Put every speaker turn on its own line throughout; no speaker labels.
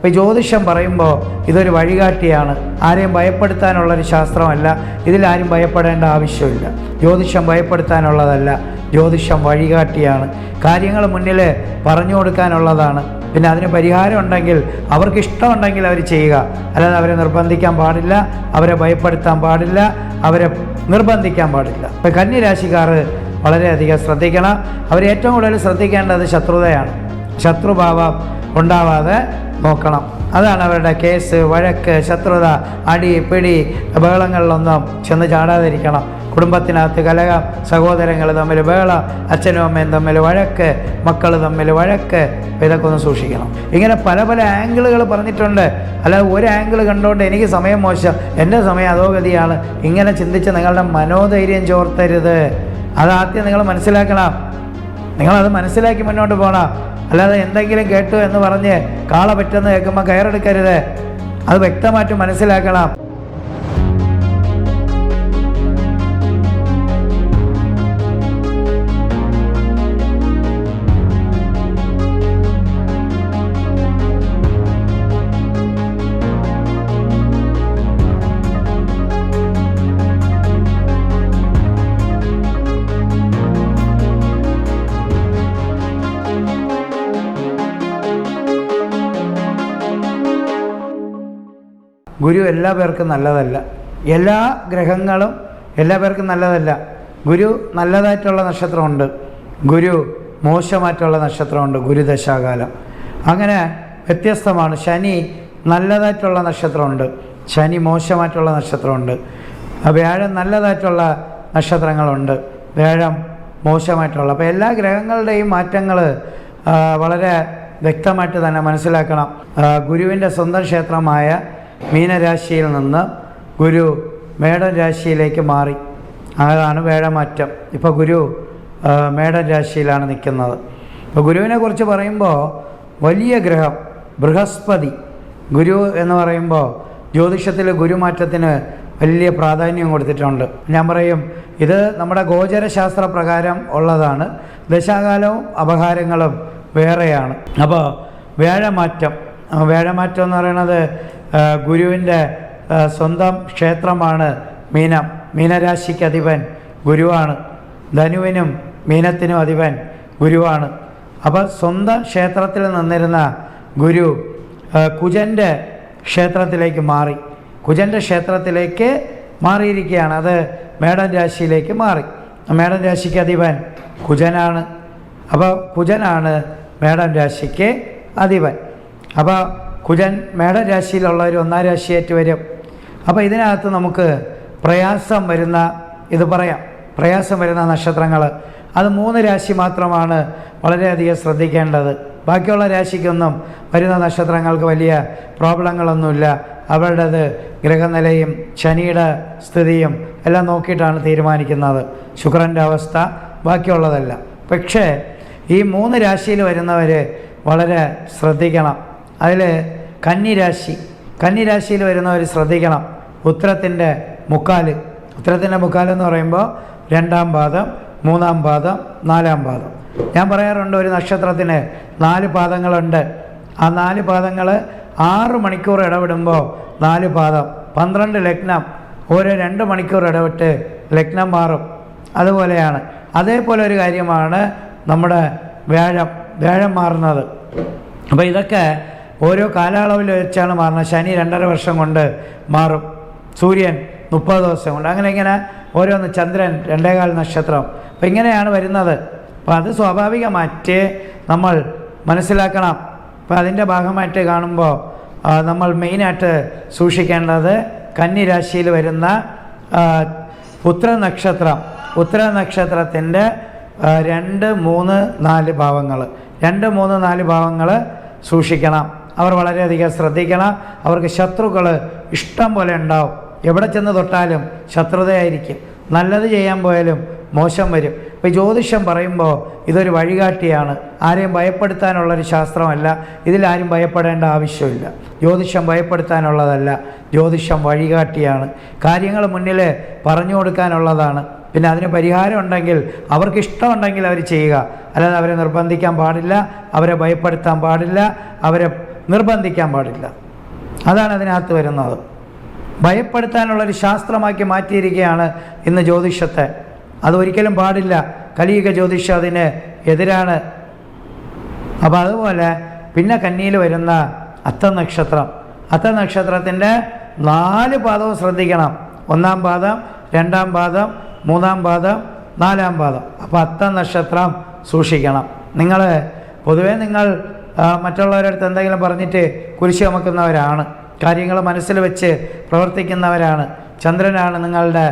ഇപ്പോൾ ജ്യോതിഷം പറയുമ്പോൾ ഇതൊരു വഴികാട്ടിയാണ്. ആരെയും ഭയപ്പെടുത്താനുള്ളൊരു ശാസ്ത്രമല്ല. ഇതിലാരും ഭയപ്പെടേണ്ട ആവശ്യമില്ല. ജ്യോതിഷം ഭയപ്പെടുത്താനുള്ളതല്ല. ജ്യോതിഷം വഴികാട്ടിയാണ്. കാര്യങ്ങൾ മുന്നിൽ പറഞ്ഞു കൊടുക്കാനുള്ളതാണ്. പിന്നെ അതിന് പരിഹാരം ഉണ്ടെങ്കിൽ, അവർക്ക് ഇഷ്ടമുണ്ടെങ്കിൽ അവർ ചെയ്യുക. അല്ലാതെ അവരെ നിർബന്ധിക്കാൻ പാടില്ല, അവരെ ഭയപ്പെടുത്താൻ പാടില്ല, അവരെ നിർബന്ധിക്കാൻ പാടില്ല. ഇപ്പോൾ കന്നിരാശിക്കാർ വളരെയധികം ശ്രദ്ധിക്കണം. അവർ ഏറ്റവും കൂടുതൽ ശ്രദ്ധിക്കേണ്ടത് ശത്രുതയാണ്. ശത്രുഭാവം ഉണ്ടാവാതെ നോക്കണം. അതാണ് അവരുടെ കേസ്, വഴക്ക്, ശത്രുത, അടി, പിടി, ബഹളങ്ങളിലൊന്നും ചെന്ന് ചാടാതിരിക്കണം. കുടുംബത്തിനകത്ത് കലഹം, സഹോദരങ്ങൾ തമ്മിൽ ബഹളം, അച്ഛനും അമ്മയും തമ്മിൽ വഴക്ക്, മക്കൾ തമ്മിൽ വഴക്ക്, ഇതൊക്കെ ഒന്ന് സൂക്ഷിക്കണം. ഇങ്ങനെ പല പല ആംഗിളുകൾ പറഞ്ഞിട്ടുണ്ട്. അല്ലാതെ ഒരു ആംഗിൾ കണ്ടുകൊണ്ട് എനിക്ക് സമയം മോശം, എൻ്റെ സമയം അധോഗതിയാണ്, ഇങ്ങനെ ചിന്തിച്ച് നിങ്ങളുടെ മനോധൈര്യം ചോർത്തരുത്. അതാദ്യം നിങ്ങൾ മനസ്സിലാക്കണം. നിങ്ങളത് മനസ്സിലാക്കി മുന്നോട്ട് പോകണം. അല്ലാതെ എന്തെങ്കിലും കേട്ടു എന്ന് പറഞ്ഞ് കാള പറ്റുന്ന കേൾക്കുമ്പോൾ കയറെടുക്കരുത്. അത് വ്യക്തമായിട്ട് മനസ്സിലാക്കണം. ഗുരു എല്ലാ പേർക്കും നല്ലതല്ല. എല്ലാ ഗ്രഹങ്ങളും എല്ലാ പേർക്കും നല്ലതല്ല. ഗുരു നല്ലതായിട്ടുള്ള നക്ഷത്രമുണ്ട്, ഗുരു മോശമായിട്ടുള്ള നക്ഷത്രമുണ്ട്. ഗുരുദശാകാലം അങ്ങനെ വ്യത്യസ്തമാണ്. ശനി നല്ലതായിട്ടുള്ള നക്ഷത്രമുണ്ട്, ശനി മോശമായിട്ടുള്ള നക്ഷത്രമുണ്ട്. വ്യാഴം നല്ലതായിട്ടുള്ള നക്ഷത്രങ്ങളുണ്ട്, വ്യാഴം മോശമായിട്ടുള്ള. അപ്പോൾ എല്ലാ ഗ്രഹങ്ങളുടെയും മാറ്റങ്ങൾ വളരെ വ്യക്തമായിട്ട് തന്നെ മനസ്സിലാക്കണം. ഗുരുവിൻ്റെ സ്വന്തം ക്ഷേത്രമായ മീനരാശിയിൽ നിന്ന് ഗുരു മേടൻ രാശിയിലേക്ക് മാറി. അതാണ് വേഴമാറ്റം. ഇപ്പോൾ ഗുരു മേടൻ രാശിയിലാണ് നിൽക്കുന്നത്. ഇപ്പോൾ ഗുരുവിനെ കുറിച്ച് പറയുമ്പോൾ വലിയ ഗ്രഹം ബൃഹസ്പതി. ഗുരു എന്ന് പറയുമ്പോൾ ജ്യോതിഷത്തിൽ ഗുരുമാറ്റത്തിന് വലിയ പ്രാധാന്യം കൊടുത്തിട്ടുണ്ട്. ഞാൻ പറയും ഇത് നമ്മുടെ ഗോചരശാസ്ത്ര പ്രകാരം ഉള്ളതാണ്. ദശാകാലവും അപഹാരങ്ങളും വേറെയാണ്. അപ്പോൾ വേഴമാറ്റം എന്ന് പറയുന്നത് ഗുരുവിൻ്റെ സ്വന്തം ക്ഷേത്രമാണ് മീനം. മീനരാശിക്ക് അധിപൻ ഗുരുവാണ്. ധനുവിനും മീനത്തിനും അധിപൻ ഗുരുവാണ്. അപ്പോൾ സ്വന്തം ക്ഷേത്രത്തിൽ നിന്നിരുന്ന ഗുരു കുജൻ്റെ ക്ഷേത്രത്തിലേക്ക് മാറി. കുജൻ്റെ ക്ഷേത്രത്തിലേക്ക് മാറിയിരിക്കുകയാണ്. അത് മേടൻ രാശിയിലേക്ക് മാറി. മേടൻ രാശിക്ക് അധിപൻ കുജനാണ്. അപ്പോൾ കുജനാണ് മേടൻ രാശിക്ക് അധിപൻ. അപ്പോൾ കുജൻ മേടൻ രാശിയിലുള്ളവർ ഒന്നാം രാശിയേറ്റ് വരും. അപ്പോൾ ഇതിനകത്ത് നമുക്ക് പ്രയാസം വരുന്ന പ്രയാസം വരുന്ന നക്ഷത്രങ്ങൾ അത് 3 രാശി മാത്രമാണ് വളരെയധികം ശ്രദ്ധിക്കേണ്ടത്. ബാക്കിയുള്ള രാശിക്കൊന്നും വരുന്ന നക്ഷത്രങ്ങൾക്ക് വലിയ പ്രോബ്ലങ്ങളൊന്നുമില്ല. അവരുടേത് ഗ്രഹനിലയും ശനിയുടെ സ്ഥിതിയും എല്ലാം നോക്കിയിട്ടാണ് തീരുമാനിക്കുന്നത്. ശുക്രൻ്റെ അവസ്ഥ ബാക്കിയുള്ളതല്ല. പക്ഷേ ഈ 3 രാശിയിൽ വരുന്നവർ വളരെ ശ്രദ്ധിക്കണം. അതിൽ കന്നിരാശിയിൽ വരുന്നവർ ശ്രദ്ധിക്കണം. ഉത്തരത്തിൻ്റെ മുക്കാൽ എന്ന് പറയുമ്പോൾ 2-ാം പാദം, 3-ാം പാദം, 4-ാം പാദം. ഞാൻ പറയാറുണ്ട് ഒരു നക്ഷത്രത്തിന് 4 പാദങ്ങളുണ്ട്. ആ 4 പാദങ്ങൾ 6 മണിക്കൂർ ഇടവിടുമ്പോൾ 4 പാദം 12 ലഗ്നം. ഓരോ 2 മണിക്കൂർ ഇടവിട്ട് ലഗ്നം മാറും. അതുപോലെയാണ്. അതേപോലെ ഒരു കാര്യമാണ് നമ്മുടെ വ്യാഴം മാറുന്നത്. അപ്പോൾ ഇതൊക്കെ ഓരോ കാലയളവിൽ വെച്ചാണ് മാറുന്നത്. ശനി 2.5 വർഷം കൊണ്ട് മാറും, സൂര്യൻ 30 ദിവസം കൊണ്ട്, അങ്ങനെ ഓരോന്ന്. ചന്ദ്രൻ 2.25 നക്ഷത്രം. അപ്പോൾ ഇങ്ങനെയാണ് വരുന്നത്. അപ്പോൾ അത് സ്വാഭാവികമായിട്ട് നമ്മൾ മനസ്സിലാക്കണം. അപ്പോൾ അതിൻ്റെ ഭാഗമായിട്ട് കാണുമ്പോൾ നമ്മൾ മെയിനായിട്ട് സൂക്ഷിക്കേണ്ടത് കന്നിരാശിയിൽ വരുന്ന ഉത്തര നക്ഷത്രത്തിൻ്റെ 2, 3, 4 ഭാവങ്ങൾ 2, 3, 4 ഭാവങ്ങൾ സൂക്ഷിക്കണം. അവർ വളരെയധികം ശ്രദ്ധിക്കണം. അവർക്ക് ശത്രുക്കൾ ഇഷ്ടം പോലെ ഉണ്ടാവും. എവിടെ ചെന്ന് തൊട്ടാലും ശത്രുതയായിരിക്കും. നല്ലത് ചെയ്യാൻ പോയാലും മോശം വരും. ഇപ്പോൾ ജ്യോതിഷം പറയുമ്പോൾ ഇതൊരു വഴികാട്ടിയാണ്. ആരെയും ഭയപ്പെടുത്താനുള്ളൊരു ശാസ്ത്രമല്ല. ഇതിലാരും ഭയപ്പെടേണ്ട ആവശ്യമില്ല. ജ്യോതിഷം ഭയപ്പെടുത്താനുള്ളതല്ല. ജ്യോതിഷം വഴികാട്ടിയാണ്. കാര്യങ്ങൾ മുന്നിൽ പറഞ്ഞു കൊടുക്കാനുള്ളതാണ്. പിന്നെ അതിന് പരിഹാരം ഉണ്ടെങ്കിൽ, അവർക്ക് ഇഷ്ടമുണ്ടെങ്കിൽ അവർ ചെയ്യുക. അല്ലാതെ അവരെ നിർബന്ധിക്കാൻ പാടില്ല, അവരെ ഭയപ്പെടുത്താൻ പാടില്ല, അവരെ നിർബന്ധിക്കാൻ പാടില്ല. അതാണ് അതിനകത്ത് വരുന്നത്. ഭയപ്പെടുത്താനുള്ളൊരു ശാസ്ത്രമാക്കി മാറ്റിയിരിക്കുകയാണ് ഇന്ന് ജ്യോതിഷത്തെ. അതൊരിക്കലും പാടില്ല. കലിയുഗ ജ്യോതിഷം അതിന് എതിരാണ്. അപ്പോൾ അതുപോലെ പിന്നെ കന്നിയിൽ വരുന്ന അത്തനക്ഷത്രം. അത്തനക്ഷത്രത്തിൻ്റെ 4 പാദവും ശ്രദ്ധിക്കണം. 1-ാം പാദം, 2-ാം പാദം, 3-ാം പാദം, 4-ാം പാദം. അപ്പോൾ അത്തനക്ഷത്രം സൂക്ഷിക്കണം. പൊതുവേ നിങ്ങൾ മറ്റുള്ളവരടുത്ത് എന്തെങ്കിലും പറഞ്ഞിട്ട് കുരിശ് ചുമക്കുന്നവരാണ്. കാര്യങ്ങൾ മനസ്സിൽ വെച്ച് പ്രവർത്തിക്കുന്നവരാണ്. ചന്ദ്രനാണ് നിങ്ങളുടെ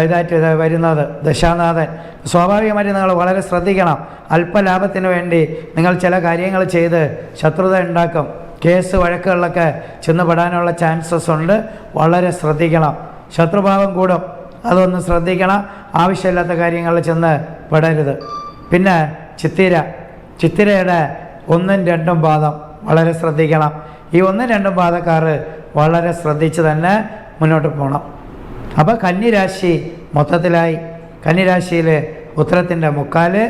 ഇതായിട്ട് വരുന്നത്, ദശാനാഥൻ. സ്വാഭാവികമായിട്ട് നിങ്ങൾ വളരെ ശ്രദ്ധിക്കണം. അല്പലാഭത്തിന് വേണ്ടി നിങ്ങൾ ചില കാര്യങ്ങൾ ചെയ്ത് ശത്രുത ഉണ്ടാക്കും. കേസ് വഴക്കുകളിലൊക്കെ ചെന്ന് പെടാനുള്ള ചാൻസസ് ഉണ്ട്. വളരെ ശ്രദ്ധിക്കണം. ശത്രുഭാവം കൂടും. അതൊന്ന് ശ്രദ്ധിക്കണം. ആവശ്യമില്ലാത്ത കാര്യങ്ങളിൽ ചെന്ന് പെടരുത്. പിന്നെ ചിത്തിരയുടെ 1-2 പാദം വളരെ ശ്രദ്ധിക്കണം. ഈ 1-2 പാദക്കാർ വളരെ ശ്രദ്ധിച്ച് തന്നെ മുന്നോട്ട് പോകണം. അപ്പോൾ കന്നിരാശി മൊത്തത്തിലായി. കന്നിരാശിയിൽ ഉത്തരത്തിൻ്റെ 3/4,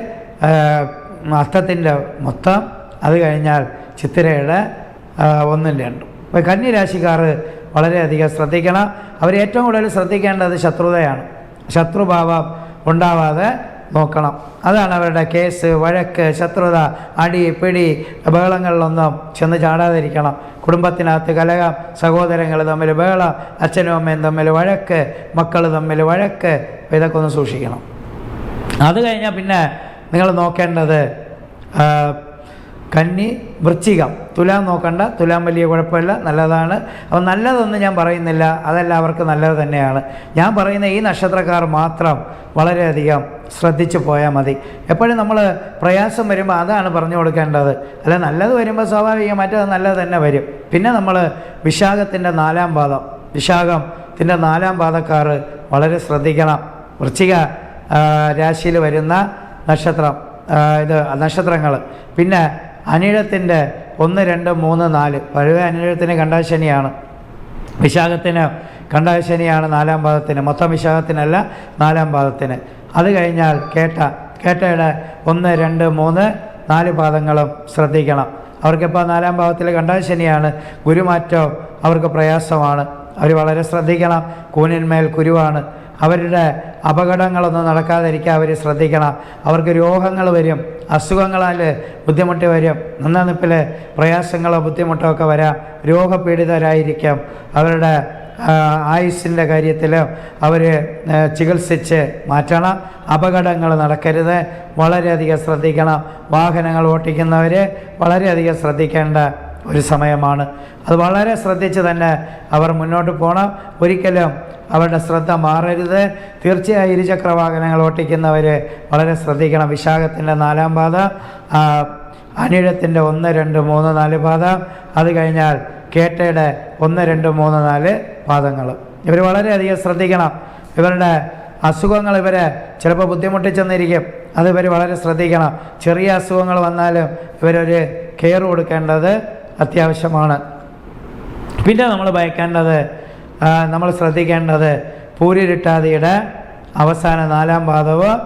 അത്തത്തിൻ്റെ മൊത്തം, അത് കഴിഞ്ഞാൽ ചിത്തിരയുടെ 1-2. അപ്പോൾ കന്നിരാശിക്കാർ വളരെയധികം ശ്രദ്ധിക്കണം. അവർ ഏറ്റവും കൂടുതൽ ശ്രദ്ധിക്കേണ്ടത് ശത്രുതയാണ്. ശത്രുഭാവം ഉണ്ടാവാതെ നോക്കണം. അതാണ് അവരുടെ കേസ്, വഴക്ക്, ശത്രുത, അടി, പിടി, ബഹളങ്ങളിലൊന്നും ചെന്ന് ചാടാതിരിക്കണം. കുടുംബത്തിനകത്ത് കലഹം, സഹോദരങ്ങൾ തമ്മിൽ ബഹളം, അച്ഛനും അമ്മയും തമ്മിൽ വഴക്ക്, മക്കൾ തമ്മിൽ വഴക്ക്, ഇതൊക്കെ ഒന്ന് സൂക്ഷിക്കണം. അത് കഴിഞ്ഞാൽ പിന്നെ നിങ്ങൾ നോക്കേണ്ടത് കന്നി, വൃശ്ചികം. തുലാം നോക്കണ്ട. തുലാം വലിയ കുഴപ്പമില്ല, നല്ലതാണ്. അപ്പോൾ നല്ലതൊന്നും ഞാൻ പറയുന്നില്ല, അതെല്ലാവർക്കും നല്ലത് തന്നെയാണ്. ഞാൻ പറയുന്ന ഈ നക്ഷത്രക്കാർ മാത്രം വളരെയധികം ശ്രദ്ധിച്ചു പോയാൽ മതി. എപ്പോഴും നമ്മൾ പ്രയാസം വരുമ്പോൾ അതാണ് പറഞ്ഞു കൊടുക്കേണ്ടത്. അല്ല, നല്ലത് വരുമ്പോൾ സ്വാഭാവികമായിട്ട് അത് നല്ലത് തന്നെ വരും. പിന്നെ നമ്മൾ വിശാഖത്തിൻ്റെ 4-ാം പാദം, വിശാഖത്തിൻ്റെ 4-ാം പാദക്കാർ വളരെ ശ്രദ്ധിക്കണം. വൃശ്ചിക രാശിയിൽ വരുന്ന നക്ഷത്രങ്ങൾ. പിന്നെ അനിഴത്തിൻ്റെ 1, 2, 3, 4. പഴയ അനിഴത്തിന് കണ്ടാശനിയാണ്. വിശാഖത്തിന് കണ്ടാശനിയാണ് 4-ാം പാദത്തിന്. മൊത്തം വിശാഖത്തിനല്ല, 4-ാം പാദത്തിന്. അത് കഴിഞ്ഞാൽ കേട്ടയുടെ 1, 2, 3, 4 പാദങ്ങളും ശ്രദ്ധിക്കണം. അവർക്കിപ്പോൾ 4-ാം പാദത്തിൽ കണ്ടാശനിയാണ്. ഗുരുമാറ്റം അവർക്ക് പ്രയാസമാണ്. അവർ വളരെ ശ്രദ്ധിക്കണം. കൂനിന്മേൽ കുരുവാണ്. അവരുടെ അപകടങ്ങളൊന്നും നടക്കാതിരിക്കാൻ അവർ ശ്രദ്ധിക്കണം. അവർക്ക് രോഗങ്ങൾ വരും, അസുഖങ്ങളാൽ ബുദ്ധിമുട്ട് വരും, നിലനിൽപ്പിൽ പ്രയാസങ്ങളോ ബുദ്ധിമുട്ടോ ഒക്കെ വരാം. രോഗപീഡിതരായിരിക്കും. അവരുടെ ആയുസ്സിൻ്റെ കാര്യത്തിലും അവർ ചികിത്സിച്ച് മാറ്റണം. അപകടങ്ങൾ നടക്കരുത്. വളരെയധികം ശ്രദ്ധിക്കണം. വാഹനങ്ങൾ ഓട്ടിക്കുന്നവർ വളരെയധികം ശ്രദ്ധിക്കേണ്ട ഒരു സമയമാണ്. അത് വളരെ ശ്രദ്ധിച്ച് തന്നെ അവർ മുന്നോട്ട് പോകണം. ഒരിക്കലും അവരുടെ ശ്രദ്ധ മാറരുത്. തീർച്ചയായും ഇരുചക്ര വാഹനങ്ങൾ ഓട്ടിക്കുന്നവർ വളരെ ശ്രദ്ധിക്കണം. വിശാഖത്തിൻ്റെ 4-ാം പാദം, അനിഴത്തിൻ്റെ 1, 2, 3, 4 പാദം. അത് കഴിഞ്ഞാൽ കേട്ടയുടെ 1, 2, 3, 4 പാദങ്ങൾ. ഇവർ വളരെയധികം ശ്രദ്ധിക്കണം. ഇവരുടെ അസുഖങ്ങൾ ഇവരെ ചിലപ്പോൾ ബുദ്ധിമുട്ടിച്ചെന്നിരിക്കും. അത് ഇവർ വളരെ ശ്രദ്ധിക്കണം. ചെറിയ അസുഖങ്ങൾ വന്നാലും ഇവരൊരു കെയർ കൊടുക്കേണ്ടത് അത്യാവശ്യമാണ്. പിന്നെ നമ്മൾ ശ്രദ്ധിക്കേണ്ടത് പൂരിരുട്ടാതിയുടെ അവസാന 4-ാം പാദവും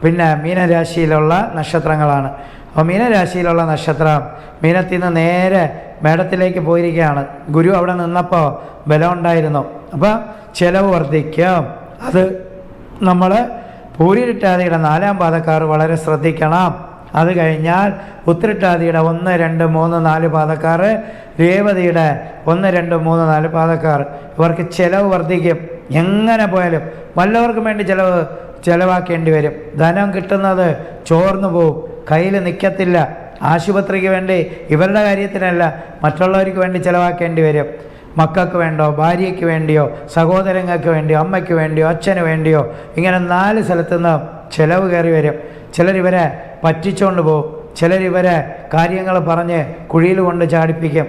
പിന്നെ മീനരാശിയിലുള്ള നക്ഷത്രങ്ങളാണ്. അപ്പോൾ മീനരാശിയിലുള്ള നക്ഷത്രം മീനത്തിൽ നിന്ന് നേരെ മേടത്തിലേക്ക് പോയിരിക്കുകയാണ്. ഗുരു അവിടെ നിന്നപ്പോൾ ബലം ഉണ്ടായിരുന്നു. അപ്പോൾ ചിലവ് വർദ്ധിക്കും. അത് നമ്മൾ പൂരിരുട്ടാതിയുടെ 4-ാം പാദക്കാർ വളരെ ശ്രദ്ധിക്കണം. അത് കഴിഞ്ഞാൽ ഉത്തരട്ടാതിയുടെ 1, 2, 3, 4 പാദക്കാർ, രേവതിയുടെ 1, 2, 3, 4 പാദക്കാർ. ഇവർക്ക് ചിലവ് വർദ്ധിക്കും. എങ്ങനെ പോയാലും വല്ലവർക്കും വേണ്ടി ചിലവാക്കേണ്ടി വരും. ധനം കിട്ടുന്നത് ചോർന്നു പോവും, കയ്യിൽ നിൽക്കത്തില്ല. ആശുപത്രിക്ക് വേണ്ടി, ഇവരുടെ കാര്യത്തിനല്ല, മറ്റുള്ളവർക്ക് വേണ്ടി ചിലവാക്കേണ്ടി വരും. മക്കൾക്ക് വേണ്ടോ, ഭാര്യയ്ക്ക് വേണ്ടിയോ, സഹോദരങ്ങൾക്ക് വേണ്ടിയോ, അമ്മയ്ക്ക് വേണ്ടിയോ, അച്ഛന് വേണ്ടിയോ, ഇങ്ങനെ 4 സ്ഥലത്തുനിന്ന് ചിലവ് കയറി വരും. ചിലരിവരെ പറ്റിച്ചുകൊണ്ട് പോകും. ചിലരിവരെ കാര്യങ്ങൾ പറഞ്ഞ് കുഴിയിൽ കൊണ്ട് ചാടിപ്പിക്കും.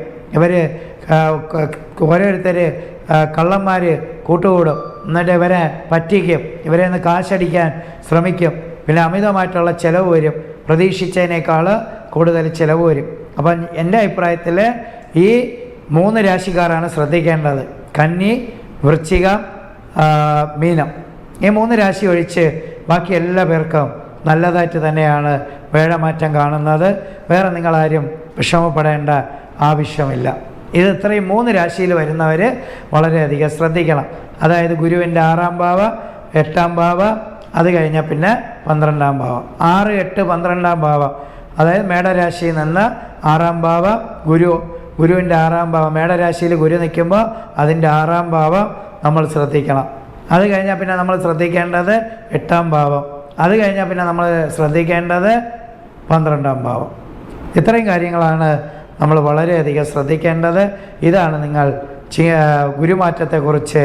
ഓരോരുത്തർ കള്ളന്മാർ കൂട്ടുകൂടും. എന്നിട്ട് ഇവരെ പറ്റിക്കും. ഇവരെ ഒന്ന് കാശടിക്കാൻ ശ്രമിക്കും. പിന്നെ അമിതമായിട്ടുള്ള ചിലവ് വരും. പ്രതീക്ഷിച്ചതിനേക്കാൾ കൂടുതൽ ചിലവ് വരും. അപ്പം എൻ്റെ അഭിപ്രായത്തിൽ ഈ 3 രാശിക്കാരാണ് ശ്രദ്ധിക്കേണ്ടത്. കന്നി, വൃശ്ചികം, മീനം. ഈ 3 രാശി ഒഴിച്ച് ബാക്കി എല്ലാ പേർക്കും നല്ലതായിട്ട് തന്നെയാണ് വേഴമാറ്റം കാണുന്നത്. വേറെ നിങ്ങളാരും വിഷമപ്പെടേണ്ട ആവശ്യമില്ല. ഇത് ഇത്രയും 3 രാശിയിൽ വരുന്നവർ വളരെയധികം ശ്രദ്ധിക്കണം. അതായത് ഗുരുവിൻ്റെ 6-ാം ഭാവം, 8-ാം ഭാവം, അത് കഴിഞ്ഞാൽ പിന്നെ 12-ാം ഭാവം. 6, 8, 12-ാം ഭാവം, അതായത് മേടരാശിയിൽ നിന്ന് 6-ാം ഭാവം ഗുരുവിൻ്റെ 6-ാം ഭാവം, മേടരാശിയിൽ ഗുരു നിൽക്കുമ്പോൾ അതിൻ്റെ 6-ാം ഭാവം നമ്മൾ ശ്രദ്ധിക്കണം. അത് കഴിഞ്ഞാൽ പിന്നെ നമ്മൾ ശ്രദ്ധിക്കേണ്ടത് 8-ാം ഭാവം, അത് കഴിഞ്ഞാൽ പിന്നെ നമ്മൾ ശ്രദ്ധിക്കേണ്ടത് 12-ാം ഭാവം. ഇത്രയും കാര്യങ്ങളാണ് നമ്മൾ വളരെയധികം ശ്രദ്ധിക്കേണ്ടത്. ഇതാണ് നിങ്ങൾ ഗുരുമാറ്റത്തെക്കുറിച്ച്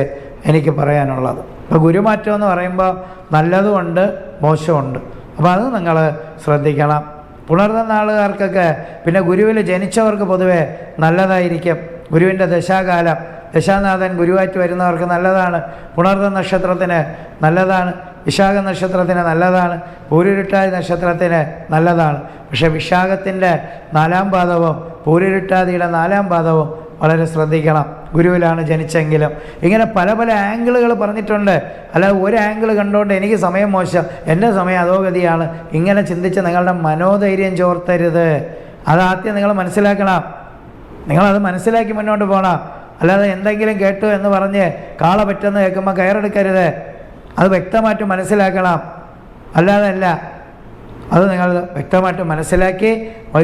എനിക്ക് പറയാനുള്ളത്. അപ്പോൾ ഗുരുമാറ്റം എന്ന് പറയുമ്പോൾ നല്ലതുമുണ്ട് മോശമുണ്ട്. അപ്പോൾ അത് നിങ്ങൾ ശ്രദ്ധിക്കണം. പുണർന്ന നാളുകാർക്കൊക്കെ പിന്നെ ഗുരുവിൽ ജനിച്ചവർക്ക് പൊതുവെ നല്ലതായിരിക്കും. ഗുരുവിൻ്റെ ദശാകാലം, ദശാനാഥൻ ഗുരുവായിട്ട് വരുന്നവർക്ക് നല്ലതാണ്. പുണർന്ന നക്ഷത്രത്തിന് നല്ലതാണ്, വിശാഖ നക്ഷത്രത്തിന് നല്ലതാണ്, പൂരുരുട്ടാതി നക്ഷത്രത്തിന് നല്ലതാണ്. പക്ഷേ വിശാഖത്തിൻ്റെ 4-ാം പാദവും പൂരുരുട്ടാതിയുടെ 4-ാം പാദവും വളരെ ശ്രദ്ധിക്കണം. ഗുരുവിലാണ് ജനിച്ചെങ്കിലും ഇങ്ങനെ പല പല ആംഗിളുകൾ പറഞ്ഞിട്ടുണ്ട്. അല്ലാതെ ഒരു ആംഗിൾ കണ്ടുകൊണ്ട് എനിക്ക് സമയം മോശം, എൻ്റെ സമയം അധോഗതിയാണ്, ഇങ്ങനെ ചിന്തിച്ച് നിങ്ങളുടെ മനോധൈര്യം ചോർത്തരുത്. അതാദ്യം നിങ്ങൾ മനസ്സിലാക്കണം. നിങ്ങളത് മനസ്സിലാക്കി മുന്നോട്ട് പോകണം. അല്ലാതെ എന്തെങ്കിലും കേട്ടു എന്ന് പറഞ്ഞ് കാള പറ്റെന്ന് കേൾക്കുമ്പോൾ കയറെടുക്കരുത്. അത് വ്യക്തമായിട്ട് മനസ്സിലാക്കണം. അല്ലാതല്ല, അത് നിങ്ങൾ വ്യക്തമായിട്ട് മനസ്സിലാക്കി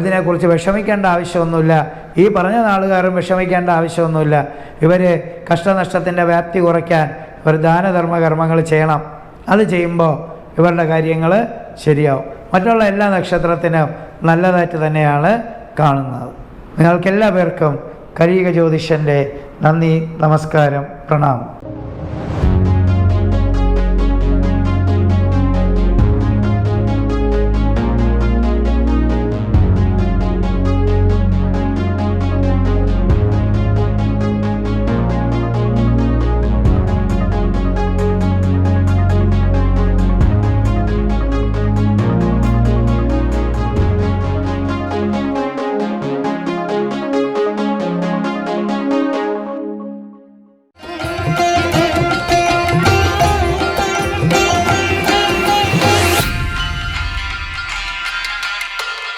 ഇതിനെക്കുറിച്ച് വിഷമിക്കേണ്ട ആവശ്യമൊന്നുമില്ല. ഈ പറഞ്ഞ നാളുകാരും വിഷമിക്കേണ്ട ആവശ്യമൊന്നുമില്ല. ഇവർ കഷ്ടനഷ്ടത്തിൻ്റെ വ്യാപ്തി കുറയ്ക്കാൻ ഇവർ ദാനധർമ്മ കർമ്മങ്ങൾ ചെയ്യണം. അത് ചെയ്യുമ്പോൾ ഇവരുടെ കാര്യങ്ങൾ ശരിയാവും. മറ്റുള്ള എല്ലാ നക്ഷത്രത്തിനും നല്ലതായിട്ട് തന്നെയാണ് കാണുന്നത്. നിങ്ങൾക്കെല്ലാവർക്കും കലിയുഗ ജ്യോതിഷൻ്റെ നന്ദി, നമസ്കാരം, പ്രണാമം.